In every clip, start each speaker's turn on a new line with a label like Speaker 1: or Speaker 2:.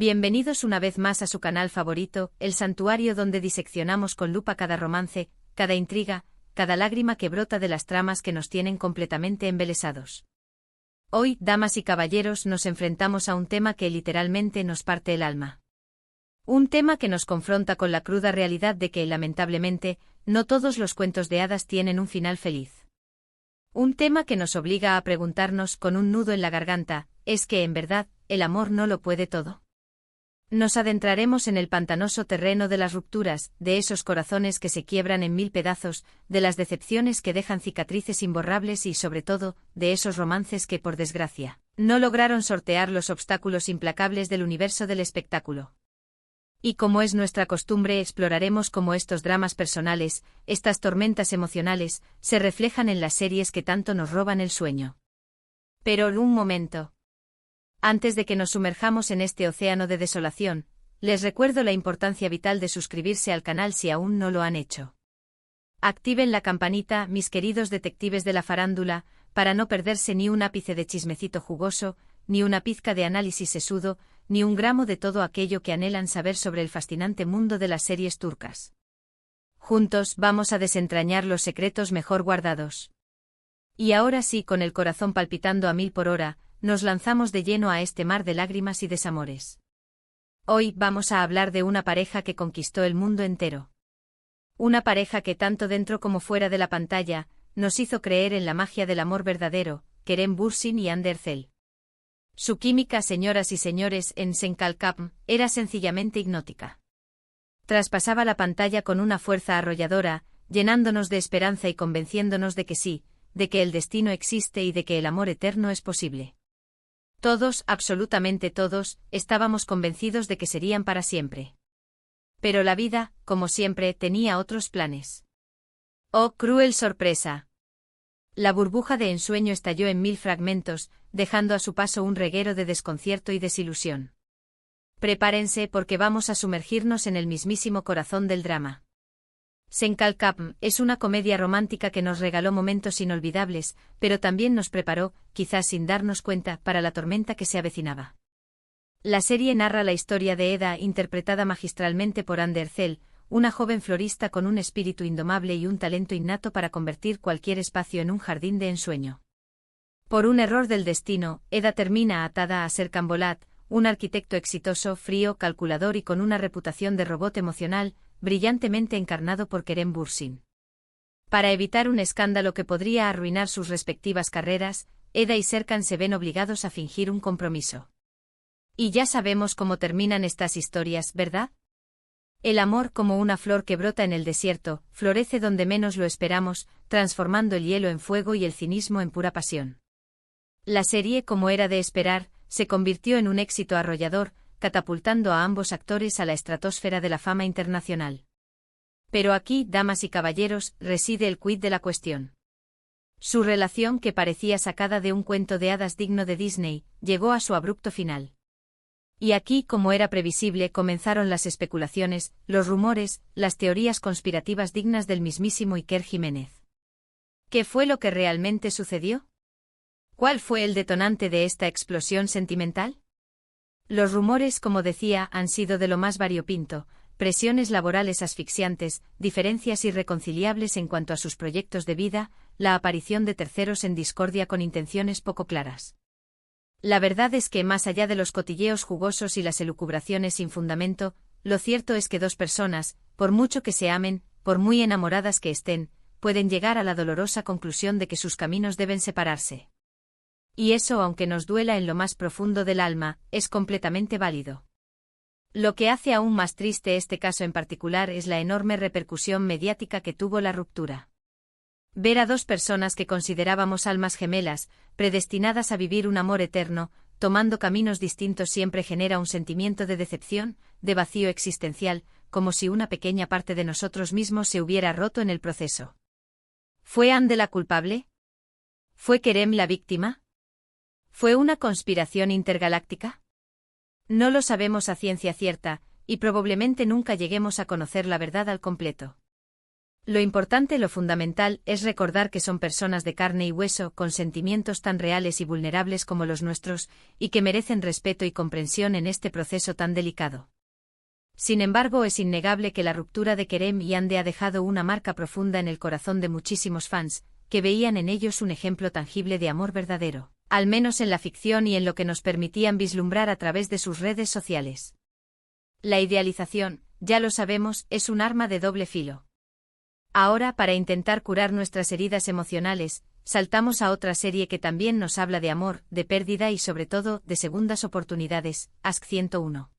Speaker 1: Bienvenidos una vez más a su canal favorito, el santuario donde diseccionamos con lupa cada romance, cada intriga, cada lágrima que brota de las tramas que nos tienen completamente embelesados. Hoy, damas y caballeros, nos enfrentamos a un tema que literalmente nos parte el alma. Un tema que nos confronta con la cruda realidad de que, lamentablemente, no todos los cuentos de hadas tienen un final feliz. Un tema que nos obliga a preguntarnos con un nudo en la garganta, ¿es que, en verdad, el amor no lo puede todo? Nos adentraremos en el pantanoso terreno de las rupturas, de esos corazones que se quiebran en mil pedazos, de las decepciones que dejan cicatrices imborrables y, sobre todo, de esos romances que, por desgracia, no lograron sortear los obstáculos implacables del universo del espectáculo. Y como es nuestra costumbre, exploraremos cómo estos dramas personales, estas tormentas emocionales, se reflejan en las series que tanto nos roban el sueño. Pero un momento. Antes de que nos sumerjamos en este océano de desolación, les recuerdo la importancia vital de suscribirse al canal si aún no lo han hecho. Activen la campanita, mis queridos detectives de la farándula, para no perderse ni un ápice de chismecito jugoso, ni una pizca de análisis sesudo, ni un gramo de todo aquello que anhelan saber sobre el fascinante mundo de las series turcas. Juntos vamos a desentrañar los secretos mejor guardados. Y ahora sí, con el corazón palpitando a 1000 por hora, nos lanzamos de lleno a este mar de lágrimas y desamores. Hoy vamos a hablar de una pareja que conquistó el mundo entero. Una pareja que tanto dentro como fuera de la pantalla, nos hizo creer en la magia del amor verdadero, Kerem Bürsin y Hande Erçel. Su química, señoras y señores, en Sen Kalkapm, era sencillamente hipnótica. Traspasaba la pantalla con una fuerza arrolladora, llenándonos de esperanza y convenciéndonos de que sí, de que el destino existe y de que el amor eterno es posible. Todos, absolutamente todos, estábamos convencidos de que serían para siempre. Pero la vida, como siempre, tenía otros planes. ¡Oh, cruel sorpresa! La burbuja de ensueño estalló en 1000 fragmentos, dejando a su paso un reguero de desconcierto y desilusión. Prepárense porque vamos a sumergirnos en el mismísimo corazón del drama. Sen Kalkapm es una comedia romántica que nos regaló momentos inolvidables, pero también nos preparó, quizás sin darnos cuenta, para la tormenta que se avecinaba. La serie narra la historia de Eda, interpretada magistralmente por Hande Erçel, una joven florista con un espíritu indomable y un talento innato para convertir cualquier espacio en un jardín de ensueño. Por un error del destino, Eda termina atada a Serkan Bolat, un arquitecto exitoso, frío, calculador y con una reputación de robot emocional, brillantemente encarnado por Kerem Bürsin. Para evitar un escándalo que podría arruinar sus respectivas carreras, Eda y Serkan se ven obligados a fingir un compromiso. Y ya sabemos cómo terminan estas historias, ¿verdad? El amor, como una flor que brota en el desierto, florece donde menos lo esperamos, transformando el hielo en fuego y el cinismo en pura pasión. La serie, como era de esperar, se convirtió en un éxito arrollador, catapultando a ambos actores a la estratosfera de la fama internacional. Pero aquí, damas y caballeros, reside el quid de la cuestión. Su relación, que parecía sacada de un cuento de hadas digno de Disney, llegó a su abrupto final. Y aquí, como era previsible, comenzaron las especulaciones, los rumores, las teorías conspirativas dignas del mismísimo Iker Jiménez. ¿Qué fue lo que realmente sucedió? ¿Cuál fue el detonante de esta explosión sentimental? Los rumores, como decía, han sido de lo más variopinto: presiones laborales asfixiantes, diferencias irreconciliables en cuanto a sus proyectos de vida, la aparición de terceros en discordia con intenciones poco claras. La verdad es que, más allá de los cotilleos jugosos y las elucubraciones sin fundamento, lo cierto es que dos personas, por mucho que se amen, por muy enamoradas que estén, pueden llegar a la dolorosa conclusión de que sus caminos deben separarse. Y eso, aunque nos duela en lo más profundo del alma, es completamente válido. Lo que hace aún más triste este caso en particular es la enorme repercusión mediática que tuvo la ruptura. Ver a dos personas que considerábamos almas gemelas, predestinadas a vivir un amor eterno, tomando caminos distintos siempre genera un sentimiento de decepción, de vacío existencial, como si una pequeña parte de nosotros mismos se hubiera roto en el proceso. ¿Fue Hande la culpable? ¿Fue Kerem la víctima? ¿Fue una conspiración intergaláctica? No lo sabemos a ciencia cierta, y probablemente nunca lleguemos a conocer la verdad al completo. Lo importante, lo fundamental, es recordar que son personas de carne y hueso, con sentimientos tan reales y vulnerables como los nuestros, y que merecen respeto y comprensión en este proceso tan delicado. Sin embargo, es innegable que la ruptura de Kerem y Ande ha dejado una marca profunda en el corazón de muchísimos fans, que veían en ellos un ejemplo tangible de amor verdadero, al menos en la ficción y en lo que nos permitían vislumbrar a través de sus redes sociales. La idealización, ya lo sabemos, es un arma de doble filo. Ahora, para intentar curar nuestras heridas emocionales, saltamos a otra serie que también nos habla de amor, de pérdida y sobre todo, de segundas oportunidades, Ask 101.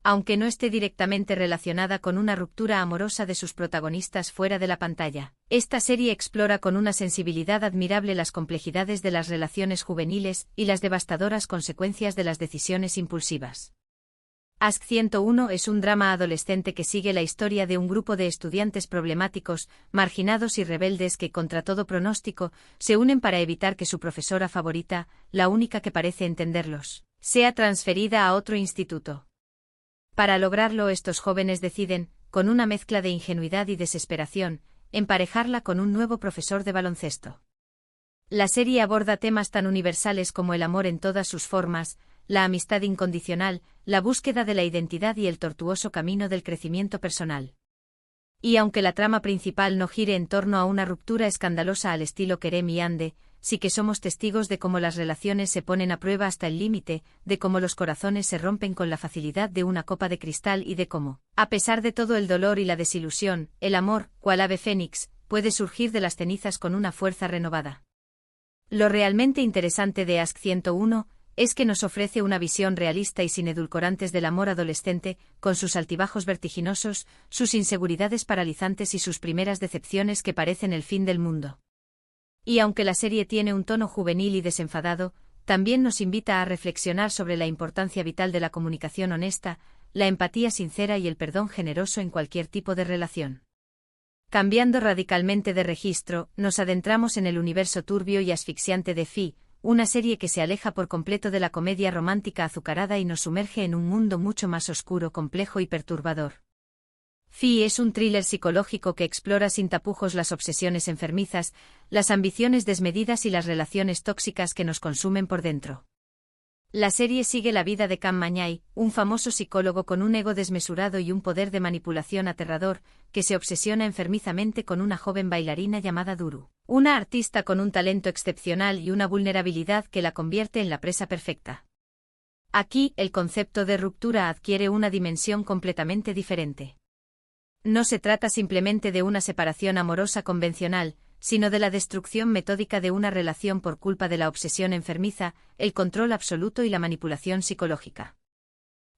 Speaker 1: Aunque no esté directamente relacionada con una ruptura amorosa de sus protagonistas fuera de la pantalla, esta serie explora con una sensibilidad admirable las complejidades de las relaciones juveniles y las devastadoras consecuencias de las decisiones impulsivas. Ask 101 es un drama adolescente que sigue la historia de un grupo de estudiantes problemáticos, marginados y rebeldes que, contra todo pronóstico, se unen para evitar que su profesora favorita, la única que parece entenderlos, sea transferida a otro instituto. Para lograrlo, estos jóvenes deciden, con una mezcla de ingenuidad y desesperación, emparejarla con un nuevo profesor de baloncesto. La serie aborda temas tan universales como el amor en todas sus formas, la amistad incondicional, la búsqueda de la identidad y el tortuoso camino del crecimiento personal. Y aunque la trama principal no gire en torno a una ruptura escandalosa al estilo Kerem y Ande, sí que somos testigos de cómo las relaciones se ponen a prueba hasta el límite, de cómo los corazones se rompen con la facilidad de una copa de cristal y de cómo, a pesar de todo el dolor y la desilusión, el amor, cual ave fénix, puede surgir de las cenizas con una fuerza renovada. Lo realmente interesante de Ask 101 es que nos ofrece una visión realista y sin edulcorantes del amor adolescente, con sus altibajos vertiginosos, sus inseguridades paralizantes y sus primeras decepciones que parecen el fin del mundo. Y aunque la serie tiene un tono juvenil y desenfadado, también nos invita a reflexionar sobre la importancia vital de la comunicación honesta, la empatía sincera y el perdón generoso en cualquier tipo de relación. Cambiando radicalmente de registro, nos adentramos en el universo turbio y asfixiante de Fi, una serie que se aleja por completo de la comedia romántica azucarada y nos sumerge en un mundo mucho más oscuro, complejo y perturbador. Fi es un thriller psicológico que explora sin tapujos las obsesiones enfermizas, las ambiciones desmedidas y las relaciones tóxicas que nos consumen por dentro. La serie sigue la vida de Cam Mañay, un famoso psicólogo con un ego desmesurado y un poder de manipulación aterrador, que se obsesiona enfermizamente con una joven bailarina llamada Duru, una artista con un talento excepcional y una vulnerabilidad que la convierte en la presa perfecta. Aquí, el concepto de ruptura adquiere una dimensión completamente diferente. No se trata simplemente de una separación amorosa convencional, sino de la destrucción metódica de una relación por culpa de la obsesión enfermiza, el control absoluto y la manipulación psicológica.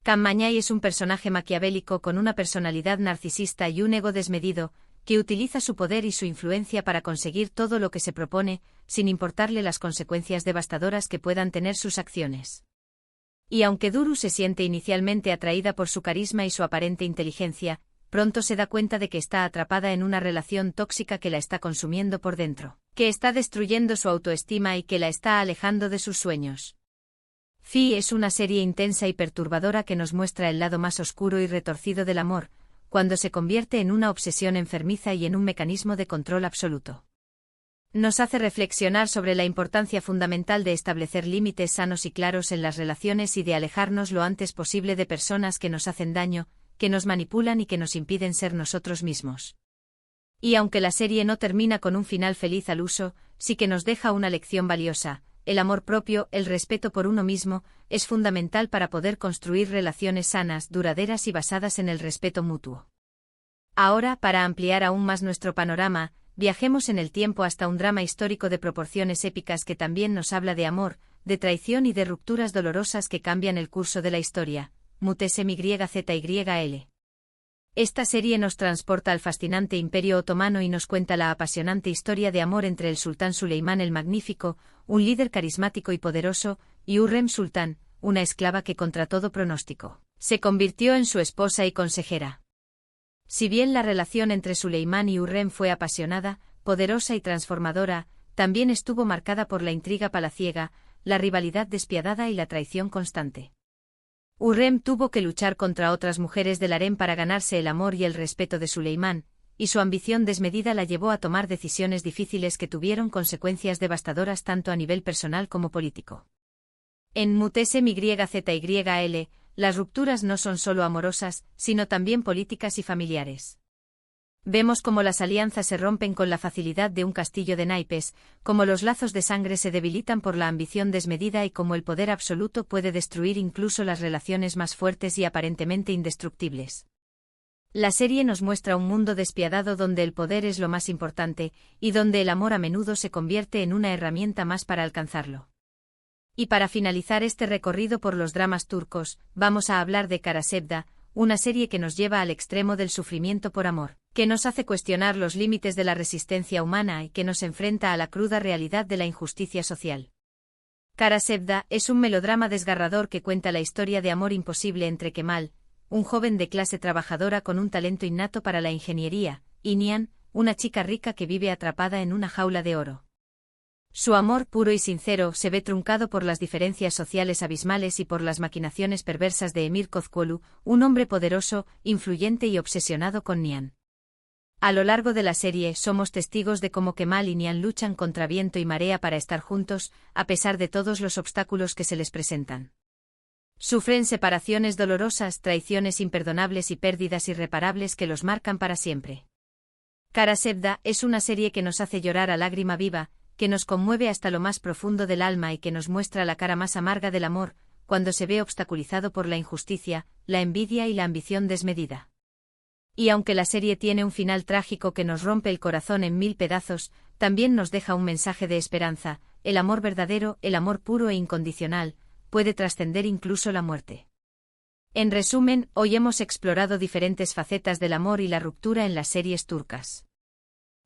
Speaker 1: Cam Mañay es un personaje maquiavélico con una personalidad narcisista y un ego desmedido, que utiliza su poder y su influencia para conseguir todo lo que se propone, sin importarle las consecuencias devastadoras que puedan tener sus acciones. Y aunque Duru se siente inicialmente atraída por su carisma y su aparente inteligencia, pronto se da cuenta de que está atrapada en una relación tóxica que la está consumiendo por dentro, que está destruyendo su autoestima y que la está alejando de sus sueños. Fi es una serie intensa y perturbadora que nos muestra el lado más oscuro y retorcido del amor, cuando se convierte en una obsesión enfermiza y en un mecanismo de control absoluto. Nos hace reflexionar sobre la importancia fundamental de establecer límites sanos y claros en las relaciones y de alejarnos lo antes posible de personas que nos hacen daño, que nos manipulan y que nos impiden ser nosotros mismos. Y aunque la serie no termina con un final feliz al uso, sí que nos deja una lección valiosa. El amor propio, el respeto por uno mismo, es fundamental para poder construir relaciones sanas, duraderas y basadas en el respeto mutuo. Ahora, para ampliar aún más nuestro panorama, viajemos en el tiempo hasta un drama histórico de proporciones épicas que también nos habla de amor, de traición y de rupturas dolorosas que cambian el curso de la historia. Mutes MYZYL. Esta serie nos transporta al fascinante Imperio Otomano y nos cuenta la apasionante historia de amor entre el sultán Suleimán el Magnífico, un líder carismático y poderoso, y Hürrem Sultán, una esclava que contra todo pronóstico, se convirtió en su esposa y consejera. Si bien la relación entre Suleimán y Hürrem fue apasionada, poderosa y transformadora, también estuvo marcada por la intriga palaciega, la rivalidad despiadada y la traición constante. Hürrem tuvo que luchar contra otras mujeres del harén para ganarse el amor y el respeto de Suleimán, y su ambición desmedida la llevó a tomar decisiones difíciles que tuvieron consecuencias devastadoras tanto a nivel personal como político. En Mutese MYZYL, las rupturas no son solo amorosas, sino también políticas y familiares. Vemos cómo las alianzas se rompen con la facilidad de un castillo de naipes, cómo los lazos de sangre se debilitan por la ambición desmedida y cómo el poder absoluto puede destruir incluso las relaciones más fuertes y aparentemente indestructibles. La serie nos muestra un mundo despiadado donde el poder es lo más importante, y donde el amor a menudo se convierte en una herramienta más para alcanzarlo. Y para finalizar este recorrido por los dramas turcos, vamos a hablar de Kara Sevda, una serie que nos lleva al extremo del sufrimiento por amor, que nos hace cuestionar los límites de la resistencia humana y que nos enfrenta a la cruda realidad de la injusticia social. Kara Sevda es un melodrama desgarrador que cuenta la historia de amor imposible entre Kemal, un joven de clase trabajadora con un talento innato para la ingeniería, y Nihan, una chica rica que vive atrapada en una jaula de oro. Su amor puro y sincero se ve truncado por las diferencias sociales abismales y por las maquinaciones perversas de Emir Kozcuoglu, un hombre poderoso, influyente y obsesionado con Nihan. A lo largo de la serie somos testigos de cómo Kemal y Nihan luchan contra viento y marea para estar juntos, a pesar de todos los obstáculos que se les presentan. Sufren separaciones dolorosas, traiciones imperdonables y pérdidas irreparables que los marcan para siempre. Kara Sevda es una serie que nos hace llorar a lágrima viva, que nos conmueve hasta lo más profundo del alma y que nos muestra la cara más amarga del amor, cuando se ve obstaculizado por la injusticia, la envidia y la ambición desmedida. Y aunque la serie tiene un final trágico que nos rompe el corazón en 1000 pedazos, también nos deja un mensaje de esperanza: el amor verdadero, el amor puro e incondicional, puede trascender incluso la muerte. En resumen, hoy hemos explorado diferentes facetas del amor y la ruptura en las series turcas.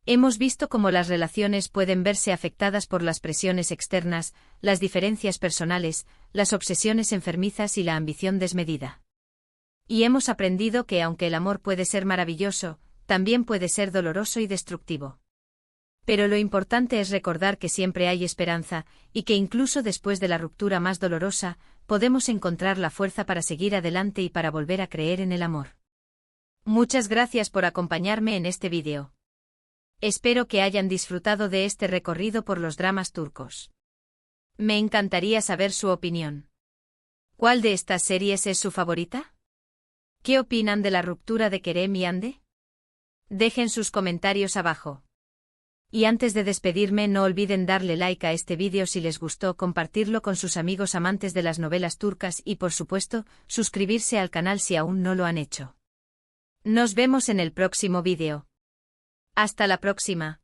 Speaker 1: Hemos visto cómo las relaciones pueden verse afectadas por las presiones externas, las diferencias personales, las obsesiones enfermizas y la ambición desmedida. Y hemos aprendido que aunque el amor puede ser maravilloso, también puede ser doloroso y destructivo. Pero lo importante es recordar que siempre hay esperanza, y que incluso después de la ruptura más dolorosa, podemos encontrar la fuerza para seguir adelante y para volver a creer en el amor. Muchas gracias por acompañarme en este vídeo. Espero que hayan disfrutado de este recorrido por los dramas turcos. Me encantaría saber su opinión. ¿Cuál de estas series es su favorita? ¿Qué opinan de la ruptura de Kerem y Hande? Dejen sus comentarios abajo. Y antes de despedirme, no olviden darle like a este vídeo si les gustó, compartirlo con sus amigos amantes de las novelas turcas y, por supuesto, suscribirse al canal si aún no lo han hecho. Nos vemos en el próximo vídeo. Hasta la próxima.